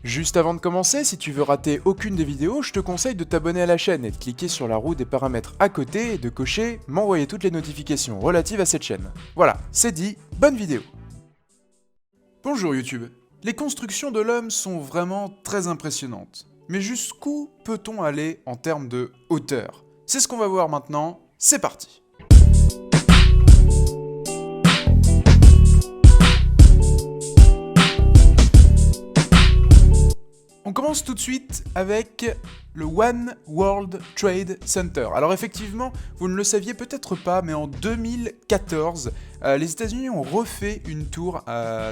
Juste avant de commencer, si tu veux rater aucune des vidéos, je te conseille de t'abonner à la chaîne et de cliquer sur la roue des paramètres à côté et de cocher « M'envoyer toutes les notifications relatives à cette chaîne ». Voilà, c'est dit, bonne vidéo. Bonjour YouTube. Les constructions de l'homme sont vraiment très impressionnantes. Mais jusqu'où peut-on aller en termes de hauteur? C'est ce qu'on va voir maintenant, c'est parti. On commence tout de suite avec le One World Trade Center. Alors effectivement, vous ne le saviez peut-être pas, mais en 2014, les États-Unis ont refait une tour,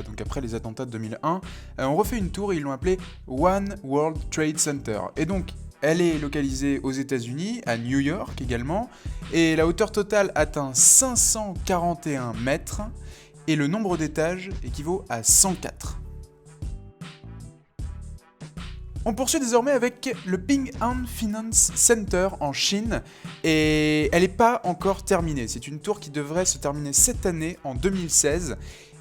donc après les attentats de 2001, ont refait une tour et ils l'ont appelée One World Trade Center. Et donc, elle est localisée aux États-Unis, à New York également, et la hauteur totale atteint 541 mètres, et le nombre d'étages équivaut à 104. On poursuit désormais avec le Ping An Finance Center en Chine, et elle n'est pas encore terminée. C'est une tour qui devrait se terminer cette année, en 2016,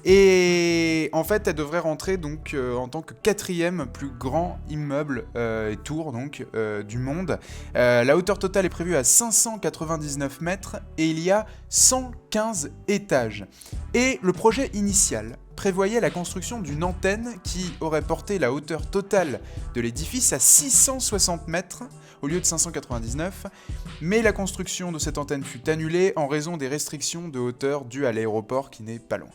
et en fait elle devrait rentrer donc en tant que 4e plus grand immeuble et tour donc, du monde. La hauteur totale est prévue à 599 mètres et il y a 115 étages. Et le projet initial prévoyait la construction d'une antenne qui aurait porté la hauteur totale de l'édifice à 660 mètres au lieu de 599, mais la construction de cette antenne fut annulée en raison des restrictions de hauteur dues à l'aéroport qui n'est pas loin.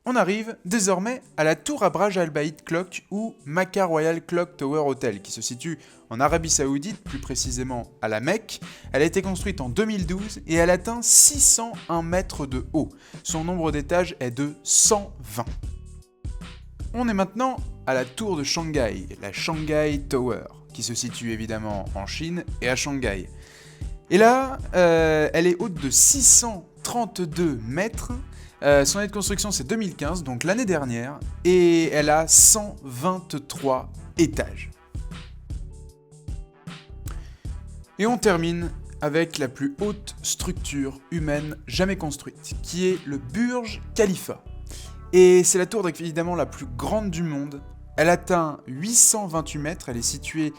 On arrive désormais à la tour à Braj Al Bayt Clock ou Makkah Royal Clock Tower Hotel qui se situe en Arabie Saoudite, plus précisément à la Mecque. Elle a été construite en 2012 et elle atteint 601 mètres de haut. Son nombre d'étages est de 120. On est maintenant à la tour de Shanghai, la Shanghai Tower, qui se situe évidemment en Chine et à Shanghai. Et là, elle est haute de 632 mètres. Son année de construction c'est 2015, donc l'année dernière, et elle a 123 étages. Et on termine avec la plus haute structure humaine jamais construite, qui est le Burj Khalifa. Et c'est la tour évidemment la plus grande du monde. Elle atteint 828 mètres, elle est située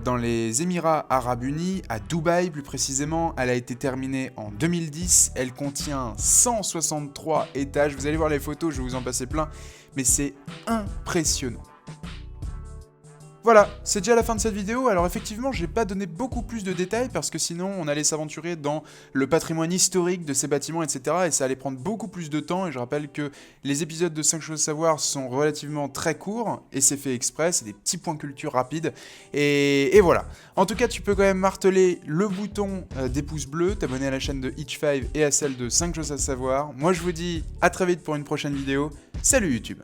dans les Émirats Arabes Unis, à Dubaï plus précisément. Elle a été terminée en 2010, elle contient 163 étages. Vous allez voir les photos, je vais vous en passer plein, mais c'est impressionnant. Voilà, c'est déjà la fin de cette vidéo. Alors effectivement, j'ai pas donné beaucoup plus de détails parce que sinon on allait s'aventurer dans le patrimoine historique de ces bâtiments, etc. Et ça allait prendre beaucoup plus de temps. Et je rappelle que les épisodes de 5 choses à savoir sont relativement très courts et c'est fait exprès, c'est des petits points culture rapides. Et voilà. En tout cas, tu peux quand même marteler le bouton des pouces bleus, t'abonner à la chaîne de Hitch5 et à celle de 5 choses à savoir. Moi je vous dis à très vite pour une prochaine vidéo. Salut YouTube!